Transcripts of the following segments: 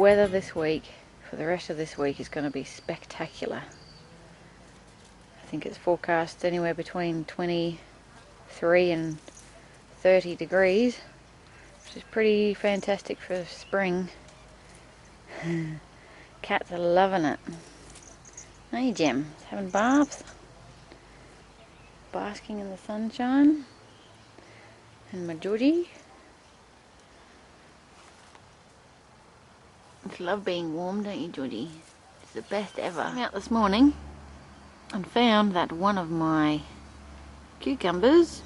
weather this week, for the rest of this week, is going to be spectacular. I think it's forecast anywhere between 23 and 30 degrees, which is pretty fantastic for spring. Cats are loving it. Hey Gem, having baths, basking in the sunshine. And my Georgie. You love being warm, don't you, Georgie? It's the best ever. I came out this morning and found that one of my cucumbers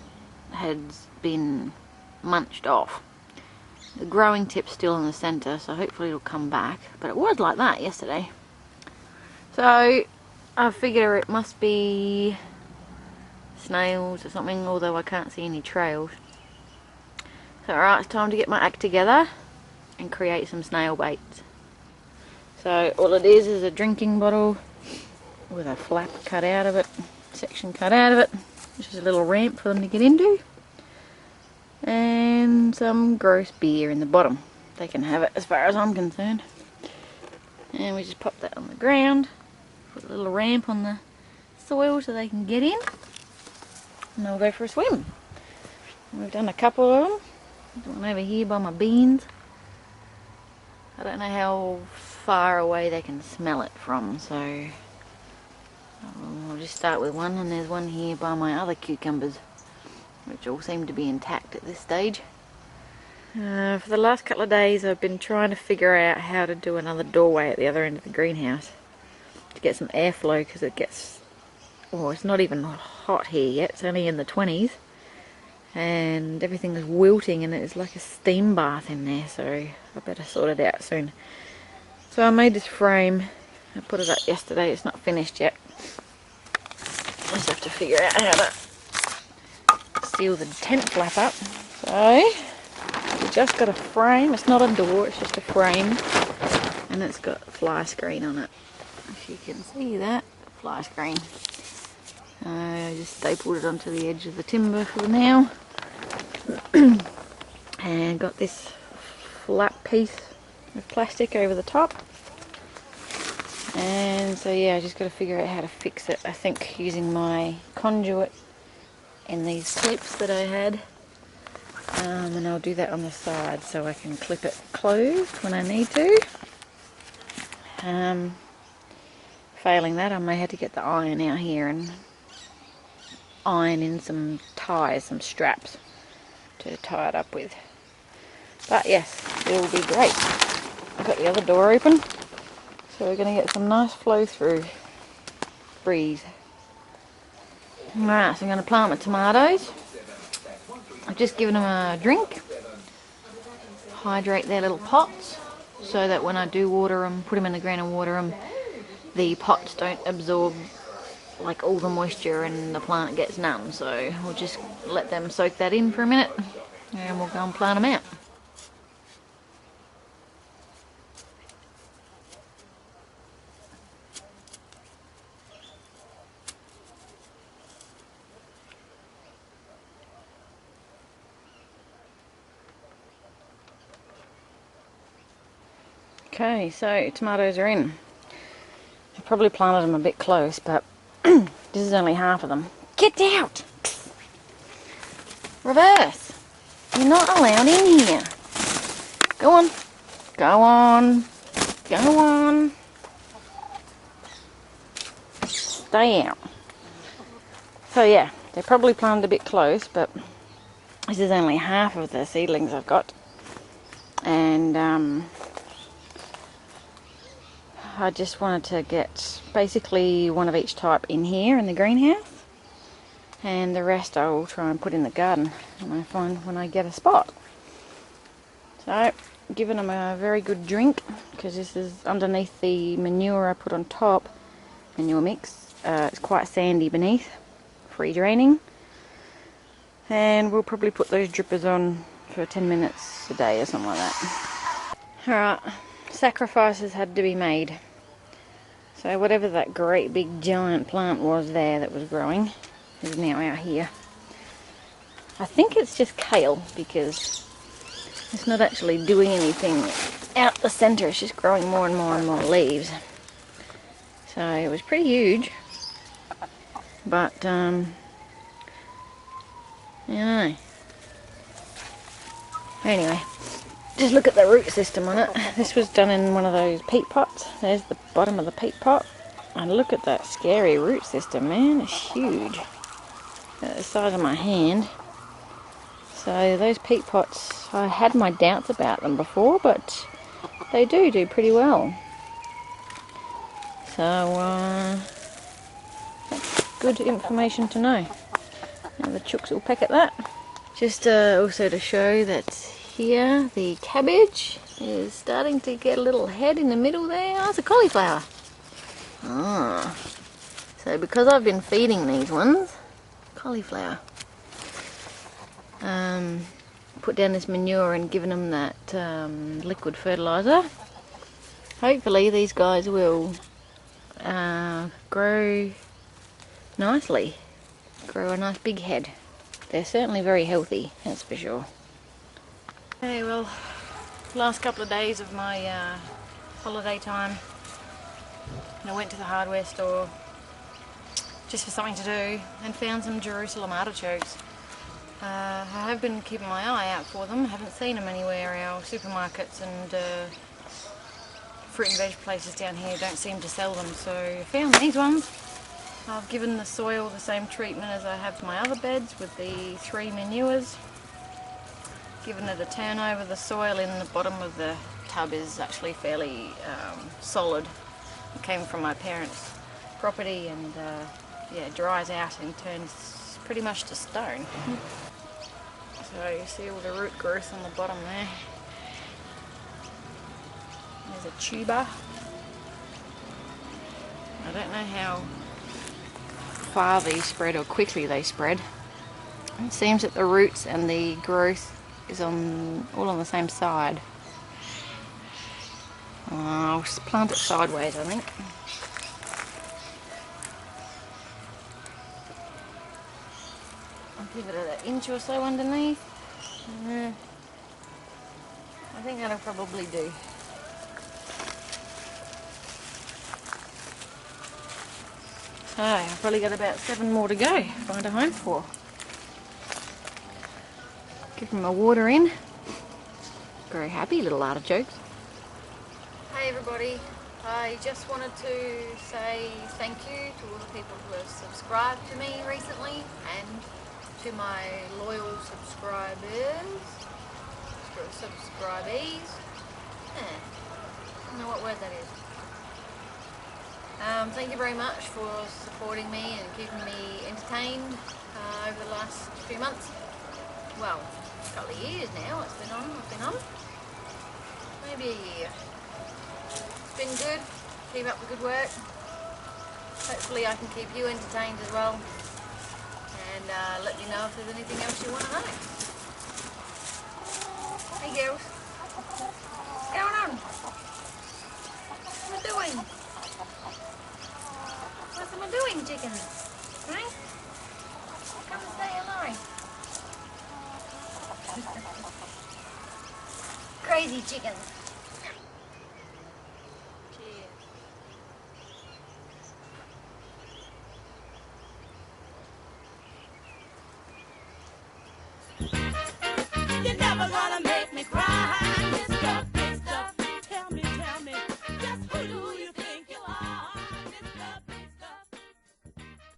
had been munched off. The growing tip's still in the centre, so hopefully it'll come back. But it was like that yesterday. So I figure it must be snails or something, although I can't see any trails. So alright, it's time to get my act together and create some snail baits. So all it is a drinking bottle with a flap cut out of it, section cut out of it, which is a little ramp for them to get into, and some gross beer in the bottom. They can have it as far as I'm concerned. And we just pop that on the ground, put a little ramp on the soil so they can get in, and they'll go for a swim. And we've done a couple of them. There's one over here by my beans. I don't know how far away they can smell it from, so I'll just start with one, and there's one here by my other cucumbers, which all seem to be intact at this stage. For the last couple of days I've been trying to figure out how to do another doorway at the other end of the greenhouse to get some airflow, because it gets, oh, it's not even hot here yet, it's only in the 20s. And everything is wilting and it's like a steam bath in there, so I better sort it out soon. So I made this frame. I put it up yesterday. It's not finished yet. I just have to figure out how to seal the tent flap up. So we just got a frame. It's not a door, it's just a frame, and it's got fly screen on it. If you can see that, fly screen. I just stapled it onto the edge of the timber for now. And got this flat piece of plastic over the top, and so yeah, I just got to figure out how to fix it. I think using my conduit and these clips that I had, and I'll do that on the side so I can clip it closed when I need to. Failing that, I may have to get the iron out here and iron in some ties, some straps to tie it up with. But yes, it'll be great. I've got the other door open, so we're going to get some nice flow through breeze. Alright, so I'm going to plant my tomatoes. I've just given them a drink, hydrate their little pots, so that when I do water them, put them in the ground and water them, the pots don't absorb like all the moisture and the plant gets numb. So we'll just let them soak that in for a minute and we'll go and plant them out. Okay, so tomatoes are in. I probably planted them a bit close, but this is only half of them. Get out! Reverse! You're not allowed in here. Go on. Go on. Go on. Stay out. So yeah, they're probably planted a bit close, but this is only half of the seedlings I've got. And I just wanted to get basically one of each type in here in the greenhouse, and the rest I will try and put in the garden when I get a spot. So giving them a very good drink, because this is underneath the manure I put on top, manure mix. It's quite sandy beneath, free draining, and we'll probably put those drippers on for 10 minutes a day or something like that. Alright, sacrifices had to be made. So whatever that great big giant plant was there that was growing is now out here. I think it's just kale, because It's not actually doing anything out the centre, it's just growing more and more and more leaves. So it was pretty huge, but you know. Anyway, just look at the root system on it. This was done in one of those peat pots. There's the bottom of the peat pot. And look at that scary root system, man. It's huge. At the size of my hand. So those peat pots, I had my doubts about them before, but they do pretty well. So that's good information to know. Now the chooks will peck at that. Just also to show that here the cabbage is starting to get a little head in the middle there. Oh, it's a cauliflower. Ah, so because I've been feeding these ones cauliflower, put down this manure and given them that liquid fertilizer, hopefully these guys will grow nicely, grow a nice big head. They're certainly very healthy, that's for sure. Okay, well, last couple of days of my holiday time, I went to the hardware store just for something to do and found some Jerusalem artichokes. I have been keeping my eye out for them. I haven't seen them anywhere. Our supermarkets and fruit and veg places down here don't seem to sell them, so I found these ones. I've given the soil the same treatment as I have my other beds with the 3 manures. Given it a turnover. The soil in the bottom of the tub is actually fairly solid. It came from my parents' property and yeah, it dries out and turns pretty much to stone. So you see all the root growth on the bottom there. There's a tuber. I don't know how far these spread or quickly they spread. It seems that the roots and the growth is all on the same side. I'll just plant it sideways, I think. I'll give it an inch or so underneath. I think that'll probably do. So I've probably got about 7 more to go, find a home for. Give them a water in. Very happy little artichokes. Hey everybody, I just wanted to say thank you to all the people who have subscribed to me recently and to my loyal subscribees. I don't know what word that is. Thank you very much for supporting me and keeping me entertained over the last few months. Well, a couple of years now I've been on. Maybe a year. It's been good. Keep up the good work. Hopefully I can keep you entertained as well. And let me know if there's anything else you want to know. Hey girls. What's going on? What am I doing? What am I doing, chickens? Right? Come and say hello. Crazy chickens.